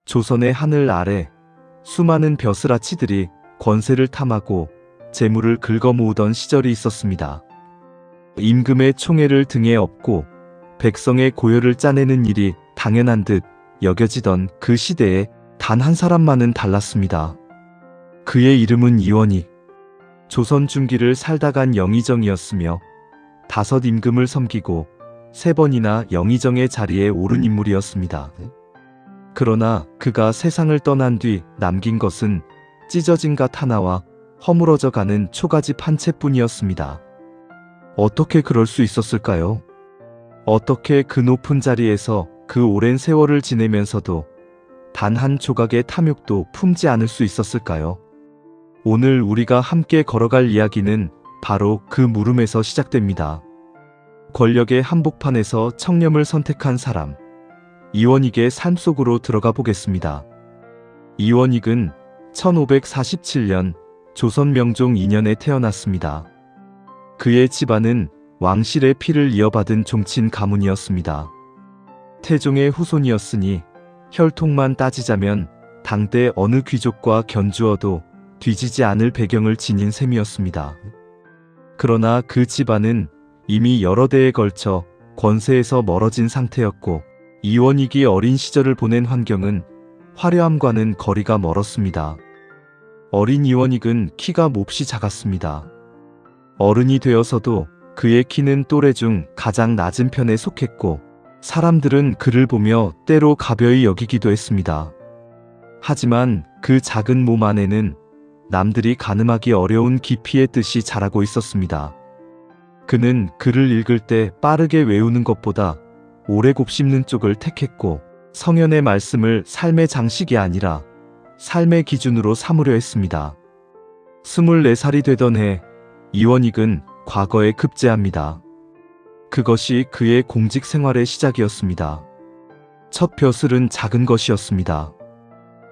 조선의 하늘 아래 수많은 벼슬아치들이 권세를 탐하고 재물을 긁어모으던 시절이 있었습니다. 임금의 총애를 등에 업고 백성의 고열을 짜내는 일이 당연한 듯 여겨지던 그 시대에 단 한 사람만은 달랐습니다. 그의 이름은 이원익. 조선 중기를 살다 간 영의정이었으며 5 임금을 섬기고 3번이나 영의정의 자리에 오른 인물이었습니다. 그러나 그가 세상을 떠난 뒤 남긴 것은 찢어진 갓 하나와 허물어져 가는 초가집 한 채뿐이었습니다. 어떻게 그럴 수 있었을까요? 어떻게 그 높은 자리에서 그 오랜 세월을 지내면서도 단 한 조각의 탐욕도 품지 않을 수 있었을까요? 오늘 우리가 함께 걸어갈 이야기는 바로 그 물음에서 시작됩니다. 권력의 한복판에서 청렴을 선택한 사람, 이원익의 삶 속으로 들어가 보겠습니다. 이원익은 1547년 조선 명종 2년에 태어났습니다. 그의 집안은 왕실의 피를 이어받은 종친 가문이었습니다. 태종의 후손이었으니 혈통만 따지자면 당대 어느 귀족과 견주어도 뒤지지 않을 배경을 지닌 셈이었습니다. 그러나 그 집안은 이미 여러 대에 걸쳐 권세에서 멀어진 상태였고 이원익이 어린 시절을 보낸 환경은 화려함과는 거리가 멀었습니다. 어린 이원익은 키가 몹시 작았습니다. 어른이 되어서도 그의 키는 또래 중 가장 낮은 편에 속했고 사람들은 그를 보며 때로 가벼이 여기기도 했습니다. 하지만 그 작은 몸 안에는 남들이 가늠하기 어려운 깊이의 뜻이 자라고 있었습니다. 그는 글을 읽을 때 빠르게 외우는 것보다 오래 곱씹는 쪽을 택했고 성현의 말씀을 삶의 장식이 아니라 삶의 기준으로 삼으려 했습니다. 24살이 되던 해 이원익은 과거에 급제합니다. 그것이 그의 공직 생활의 시작이었습니다. 첫 벼슬은 작은 것이었습니다.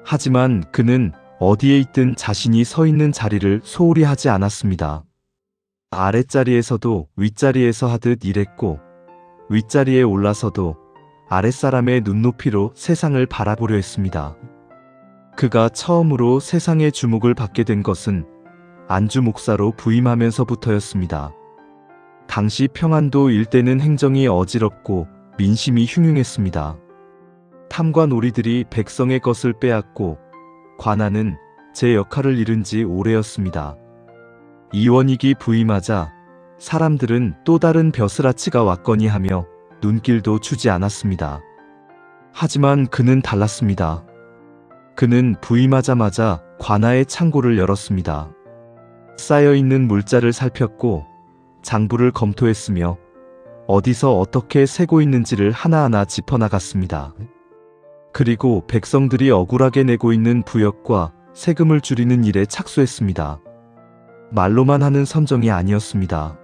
하지만 그는 어디에 있든 자신이 서 있는 자리를 소홀히 하지 않았습니다. 아랫자리에서도 윗자리에서 하듯 일했고 윗자리에 올라서도 아랫사람의 눈높이로 세상을 바라보려 했습니다. 그가 처음으로 세상의 주목을 받게 된 것은 안주 목사로 부임하면서부터였습니다. 당시 평안도 일대는 행정이 어지럽고 민심이 흉흉했습니다. 탐과 놀이들이 백성의 것을 빼앗고 관아는 제 역할을 잃은 지 오래였습니다. 이원익이 부임하자 사람들은 또 다른 벼슬아치가 왔거니 하며 눈길도 주지 않았습니다. 하지만 그는 달랐습니다. 그는 부임하자마자 관아의 창고를 열었습니다. 쌓여있는 물자를 살폈고 장부를 검토했으며 어디서 어떻게 새고 있는지를 하나하나 짚어나갔습니다. 그리고 백성들이 억울하게 내고 있는 부역과 세금을 줄이는 일에 착수했습니다. 말로만 하는 선정이 아니었습니다.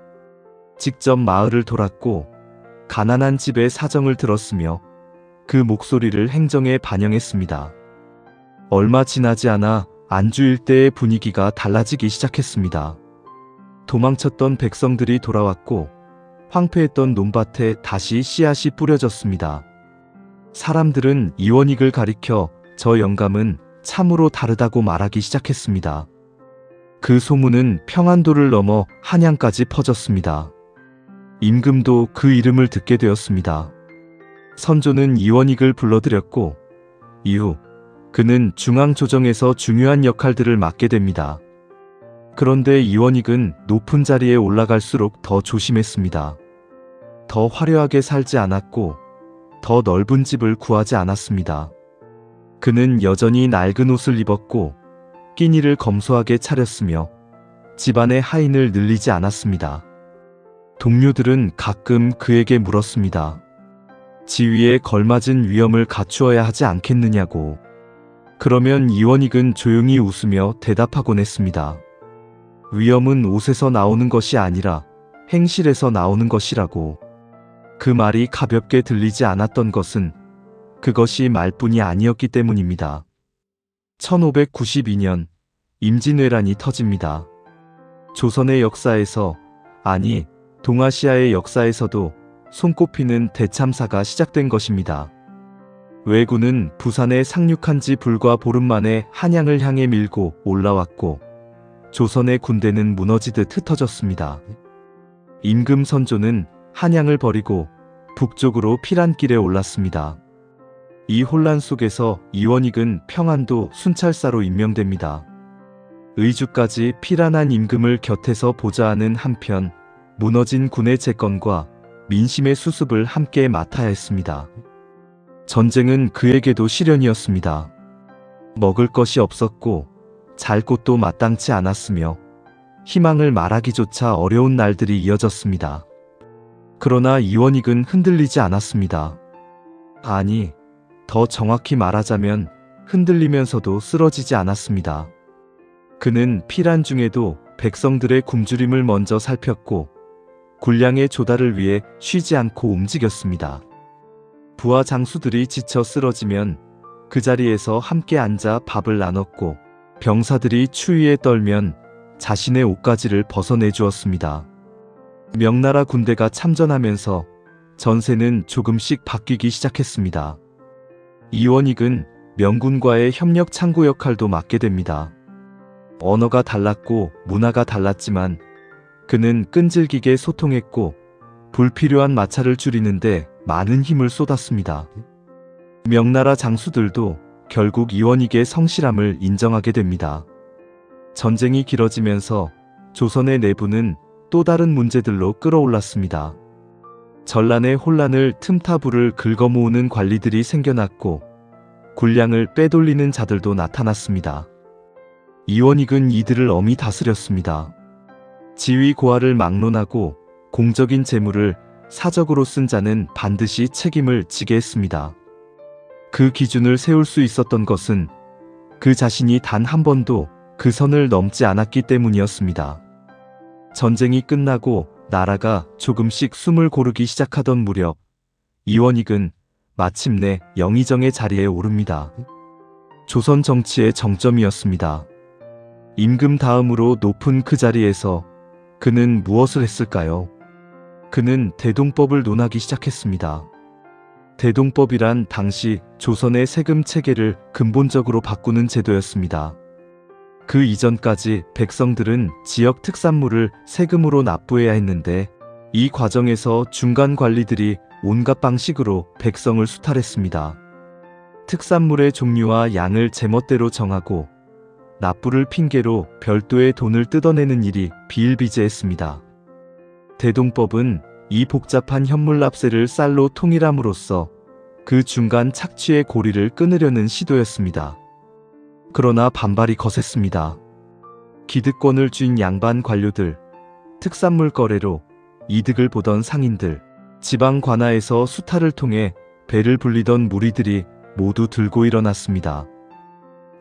직접 마을을 돌았고 가난한 집의 사정을 들었으며 그 목소리를 행정에 반영했습니다. 얼마 지나지 않아 안주 일대의 분위기가 달라지기 시작했습니다. 도망쳤던 백성들이 돌아왔고 황폐했던 논밭에 다시 씨앗이 뿌려졌습니다. 사람들은 이원익을 가리켜 저 영감은 참으로 다르다고 말하기 시작했습니다. 그 소문은 평안도를 넘어 한양까지 퍼졌습니다. 임금도 그 이름을 듣게 되었습니다. 선조는 이원익을 불러들였고 이후 그는 중앙조정에서 중요한 역할들을 맡게 됩니다. 그런데 이원익은 높은 자리에 올라갈수록 더 조심했습니다. 더 화려하게 살지 않았고 더 넓은 집을 구하지 않았습니다. 그는 여전히 낡은 옷을 입었고 끼니를 검소하게 차렸으며 집안의 하인을 늘리지 않았습니다. 동료들은 가끔 그에게 물었습니다. 지위에 걸맞은 위엄을 갖추어야 하지 않겠느냐고. 그러면 이원익은 조용히 웃으며 대답하곤 했습니다. 위엄은 옷에서 나오는 것이 아니라 행실에서 나오는 것이라고. 그 말이 가볍게 들리지 않았던 것은 그것이 말뿐이 아니었기 때문입니다. 1592년 임진왜란이 터집니다. 조선의 역사에서, 아니 동아시아의 역사에서도 손꼽히는 대참사가 시작된 것입니다. 왜군은 부산에 상륙한 지 불과 보름 만에 한양을 향해 밀고 올라왔고 조선의 군대는 무너지듯 흩어졌습니다. 임금 선조는 한양을 버리고 북쪽으로 피란길에 올랐습니다. 이 혼란 속에서 이원익은 평안도 순찰사로 임명됩니다. 의주까지 피란한 임금을 곁에서 보좌하는 한편 무너진 군의 재건과 민심의 수습을 함께 맡아야 했습니다. 전쟁은 그에게도 시련이었습니다. 먹을 것이 없었고 잘 곳도 마땅치 않았으며 희망을 말하기조차 어려운 날들이 이어졌습니다. 그러나 이원익은 흔들리지 않았습니다. 아니, 더 정확히 말하자면 흔들리면서도 쓰러지지 않았습니다. 그는 피란 중에도 백성들의 굶주림을 먼저 살폈고 군량의 조달을 위해 쉬지 않고 움직였습니다. 부하 장수들이 지쳐 쓰러지면 그 자리에서 함께 앉아 밥을 나눴고 병사들이 추위에 떨면 자신의 옷가지를 벗어내 주었습니다. 명나라 군대가 참전하면서 전세는 조금씩 바뀌기 시작했습니다. 이원익은 명군과의 협력 창구 역할도 맡게 됩니다. 언어가 달랐고 문화가 달랐지만 그는 끈질기게 소통했고 불필요한 마찰을 줄이는데 많은 힘을 쏟았습니다. 명나라 장수들도 결국 이원익의 성실함을 인정하게 됩니다. 전쟁이 길어지면서 조선의 내부는 또 다른 문제들로 끌어올랐습니다. 전란의 혼란을 틈타부를 긁어모으는 관리들이 생겨났고 군량을 빼돌리는 자들도 나타났습니다. 이원익은 이들을 엄히 다스렸습니다. 지위 고하를 막론하고 공적인 재물을 사적으로 쓴 자는 반드시 책임을 지게 했습니다. 그 기준을 세울 수 있었던 것은 그 자신이 단 한 번도 그 선을 넘지 않았기 때문이었습니다. 전쟁이 끝나고 나라가 조금씩 숨을 고르기 시작하던 무렵 이원익은 마침내 영의정의 자리에 오릅니다. 조선 정치의 정점이었습니다. 임금 다음으로 높은 그 자리에서 그는 무엇을 했을까요? 그는 대동법을 논하기 시작했습니다. 대동법이란 당시 조선의 세금 체계를 근본적으로 바꾸는 제도였습니다. 그 이전까지 백성들은 지역 특산물을 세금으로 납부해야 했는데 이 과정에서 중간 관리들이 온갖 방식으로 백성을 수탈했습니다. 특산물의 종류와 양을 제멋대로 정하고 납부를 핑계로 별도의 돈을 뜯어내는 일이 비일비재했습니다. 대동법은 이 복잡한 현물납세를 쌀로 통일함으로써 그 중간 착취의 고리를 끊으려는 시도였습니다. 그러나 반발이 거셌습니다. 기득권을 쥔 양반 관료들, 특산물 거래로 이득을 보던 상인들, 지방 관아에서 수탈을 통해 배를 불리던 무리들이 모두 들고 일어났습니다.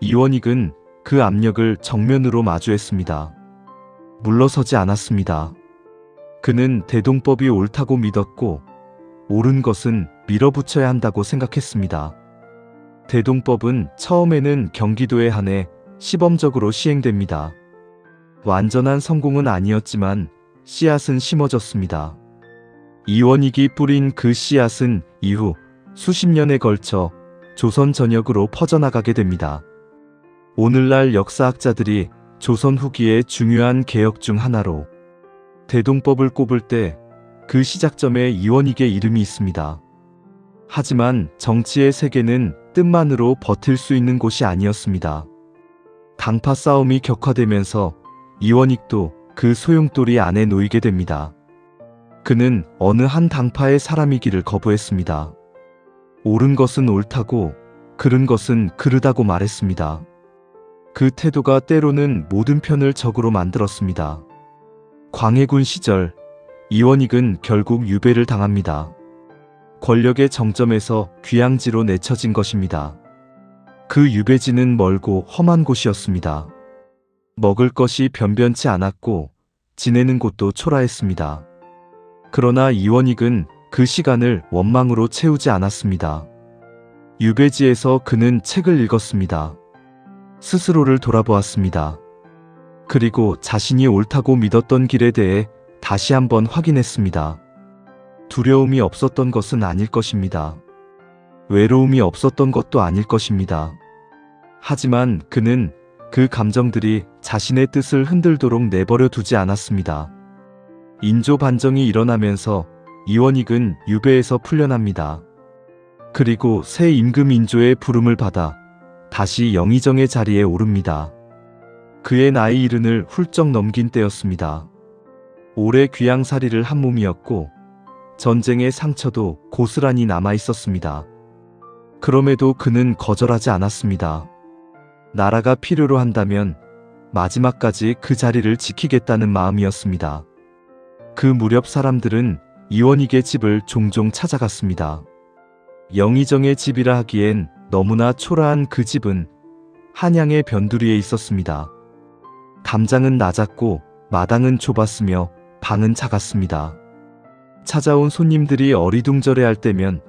이원익은 그 압력을 정면으로 마주했습니다. 물러서지 않았습니다. 그는 대동법이 옳다고 믿었고 옳은 것은 밀어붙여야 한다고 생각했습니다. 대동법은 처음에는 경기도에 한해 시범적으로 시행됩니다. 완전한 성공은 아니었지만 씨앗은 심어졌습니다. 이원익이 뿌린 그 씨앗은 이후 수십 년에 걸쳐 조선 전역으로 퍼져나가게 됩니다. 오늘날 역사학자들이 조선 후기의 중요한 개혁 중 하나로 대동법을 꼽을 때 그 시작점에 이원익의 이름이 있습니다. 하지만 정치의 세계는 뜻만으로 버틸 수 있는 곳이 아니었습니다. 당파 싸움이 격화되면서 이원익도 그 소용돌이 안에 놓이게 됩니다. 그는 어느 한 당파의 사람이기를 거부했습니다. 옳은 것은 옳다고, 그른 것은 그르다고 말했습니다. 그 태도가 때로는 모든 편을 적으로 만들었습니다. 광해군 시절 이원익은 결국 유배를 당합니다. 권력의 정점에서 귀양지로 내쳐진 것입니다. 그 유배지는 멀고 험한 곳이었습니다. 먹을 것이 변변치 않았고 지내는 곳도 초라했습니다. 그러나 이원익은 그 시간을 원망으로 채우지 않았습니다. 유배지에서 그는 책을 읽었습니다. 스스로를 돌아보았습니다. 그리고 자신이 옳다고 믿었던 길에 대해 다시 한번 확인했습니다. 두려움이 없었던 것은 아닐 것입니다. 외로움이 없었던 것도 아닐 것입니다. 하지만 그는 그 감정들이 자신의 뜻을 흔들도록 내버려 두지 않았습니다. 인조 반정이 일어나면서 이원익은 유배에서 풀려납니다. 그리고 새 임금 인조의 부름을 받아 다시 영의정의 자리에 오릅니다. 그의 나이 70을 훌쩍 넘긴 때였습니다. 오래 귀양살이를 한 몸이었고 전쟁의 상처도 고스란히 남아 있었습니다. 그럼에도 그는 거절하지 않았습니다. 나라가 필요로 한다면 마지막까지 그 자리를 지키겠다는 마음이었습니다. 그 무렵 사람들은 이원익의 집을 종종 찾아갔습니다. 영의정의 집이라 하기엔 너무나 초라한 그 집은 한양의 변두리에 있었습니다. 담장은 낮았고 마당은 좁았으며 방은 작았습니다. 찾아온 손님들이 어리둥절해할 때면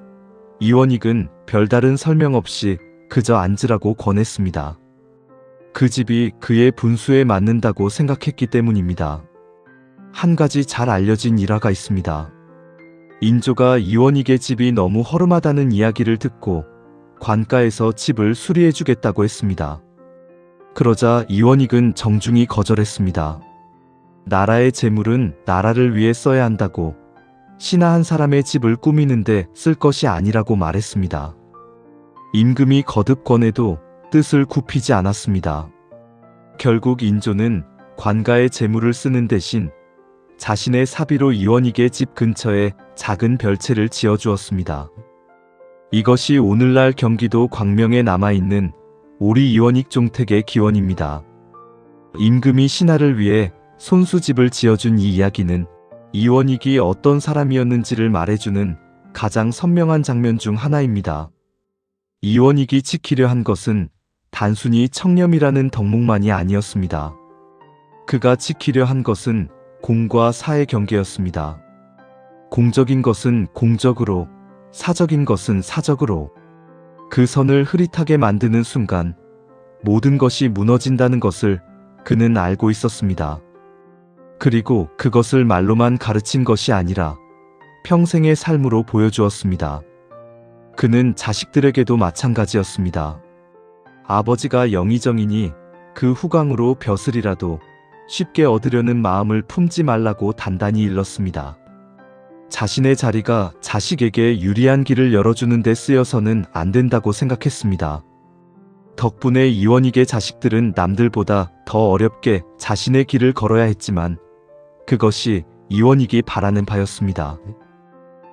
이원익은 별다른 설명 없이 그저 앉으라고 권했습니다. 그 집이 그의 분수에 맞는다고 생각했기 때문입니다. 한 가지 잘 알려진 일화가 있습니다. 인조가 이원익의 집이 너무 허름하다는 이야기를 듣고 관가에서 집을 수리해 주겠다고 했습니다. 그러자 이원익은 정중히 거절했습니다. 나라의 재물은 나라를 위해 써야 한다고 신하 한 사람의 집을 꾸미는데 쓸 것이 아니라고 말했습니다. 임금이 거듭 권해도 뜻을 굽히지 않았습니다. 결국 인조는 관가의 재물을 쓰는 대신 자신의 사비로 이원익의 집 근처에 작은 별채를 지어주었습니다. 이것이 오늘날 경기도 광명에 남아있는 오리 이원익 종택의 기원입니다. 임금이 신하를 위해 손수집을 지어준 이 이야기는 이원익이 어떤 사람이었는지를 말해주는 가장 선명한 장면 중 하나입니다. 이원익이 지키려 한 것은 단순히 청렴이라는 덕목만이 아니었습니다. 그가 지키려 한 것은 공과 사의 경계였습니다. 공적인 것은 공적으로, 사적인 것은 사적으로. 그 선을 흐릿하게 만드는 순간 모든 것이 무너진다는 것을 그는 알고 있었습니다. 그리고 그것을 말로만 가르친 것이 아니라 평생의 삶으로 보여주었습니다. 그는 자식들에게도 마찬가지였습니다. 아버지가 영의정이니 그 후광으로 벼슬이라도 쉽게 얻으려는 마음을 품지 말라고 단단히 일렀습니다. 자신의 자리가 자식에게 유리한 길을 열어주는 데 쓰여서는 안 된다고 생각했습니다. 덕분에 이원익의 자식들은 남들보다 더 어렵게 자신의 길을 걸어야 했지만 그것이 이원익이 바라는 바였습니다.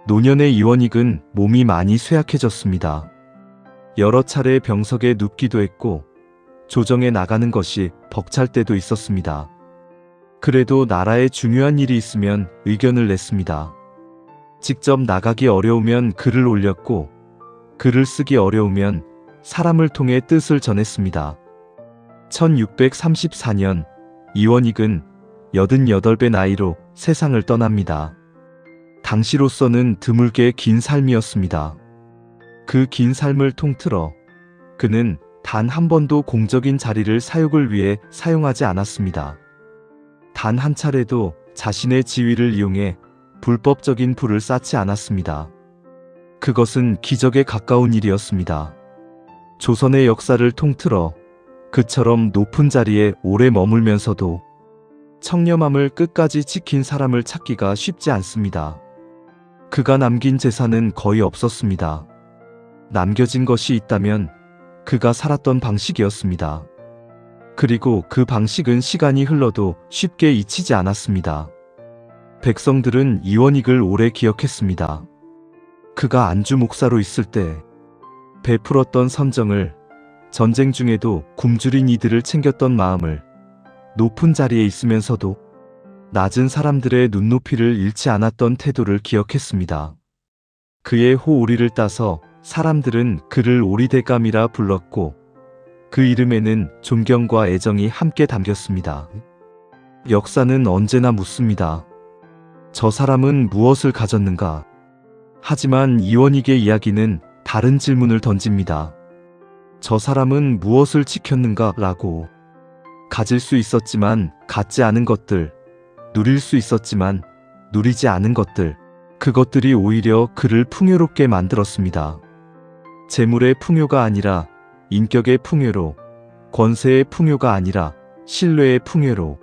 노년의 이원익은 몸이 많이 쇠약해졌습니다. 여러 차례 병석에 눕기도 했고 조정에 나가는 것이 벅찰 때도 있었습니다. 그래도 나라에 중요한 일이 있으면 의견을 냈습니다. 직접 나가기 어려우면 글을 올렸고 글을 쓰기 어려우면 사람을 통해 뜻을 전했습니다. 1634년 이원익은 88배 나이로 세상을 떠납니다. 당시로서는 드물게 긴 삶이었습니다. 그 긴 삶을 통틀어 그는 단 한 번도 공적인 자리를 사욕을 위해 사용하지 않았습니다. 단 한 차례도 자신의 지위를 이용해 불법적인 부를 쌓지 않았습니다. 그것은 기적에 가까운 일이었습니다. 조선의 역사를 통틀어 그처럼 높은 자리에 오래 머물면서도 청렴함을 끝까지 지킨 사람을 찾기가 쉽지 않습니다. 그가 남긴 재산은 거의 없었습니다. 남겨진 것이 있다면 그가 살았던 방식이었습니다. 그리고 그 방식은 시간이 흘러도 쉽게 잊히지 않았습니다. 백성들은 이원익을 오래 기억했습니다. 그가 안주 목사로 있을 때 베풀었던 선정을, 전쟁 중에도 굶주린 이들을 챙겼던 마음을, 높은 자리에 있으면서도 낮은 사람들의 눈높이를 잃지 않았던 태도를 기억했습니다. 그의 호오리를 따서 사람들은 그를 오리대감이라 불렀고 그 이름에는 존경과 애정이 함께 담겼습니다. 역사는 언제나 묻습니다. 저 사람은 무엇을 가졌는가? 하지만 이원익의 이야기는 다른 질문을 던집니다. 저 사람은 무엇을 지켰는가? 라고. 가질 수 있었지만 갖지 않은 것들, 누릴 수 있었지만 누리지 않은 것들, 그것들이 오히려 그를 풍요롭게 만들었습니다. 재물의 풍요가 아니라 인격의 풍요로, 권세의 풍요가 아니라 신뢰의 풍요로.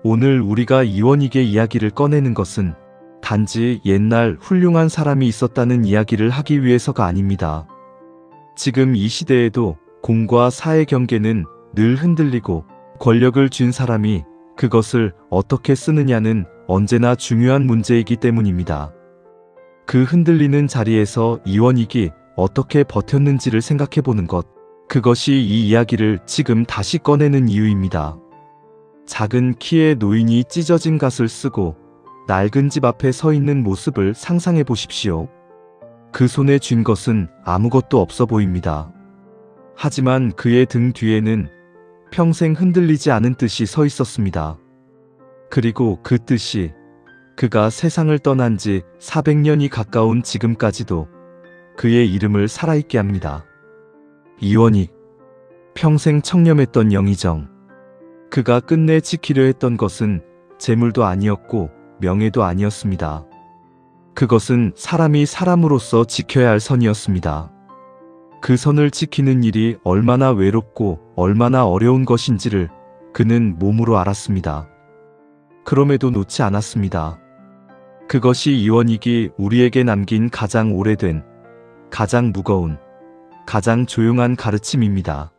오늘 우리가 이원익의 이야기를 꺼내는 것은 단지 옛날 훌륭한 사람이 있었다는 이야기를 하기 위해서가 아닙니다. 지금 이 시대에도 공과 사의 경계는 늘 흔들리고 권력을 쥔 사람이 그것을 어떻게 쓰느냐는 언제나 중요한 문제이기 때문입니다. 그 흔들리는 자리에서 이원익이 어떻게 버텼는지를 생각해보는 것, 그것이 이 이야기를 지금 다시 꺼내는 이유입니다. 작은 키의 노인이 찢어진 갓을 쓰고 낡은 집 앞에 서 있는 모습을 상상해 보십시오. 그 손에 쥔 것은 아무것도 없어 보입니다. 하지만 그의 등 뒤에는 평생 흔들리지 않은 뜻이 서 있었습니다. 그리고 그 뜻이 그가 세상을 떠난 지 400년이 가까운 지금까지도 그의 이름을 살아있게 합니다. 이원익, 평생 청렴했던 영의정. 그가 끝내 지키려 했던 것은 재물도 아니었고 명예도 아니었습니다. 그것은 사람이 사람으로서 지켜야 할 선이었습니다. 그 선을 지키는 일이 얼마나 외롭고 얼마나 어려운 것인지를 그는 몸으로 알았습니다. 그럼에도 놓지 않았습니다. 그것이 이원익이 우리에게 남긴 가장 오래된, 가장 무거운, 가장 조용한 가르침입니다.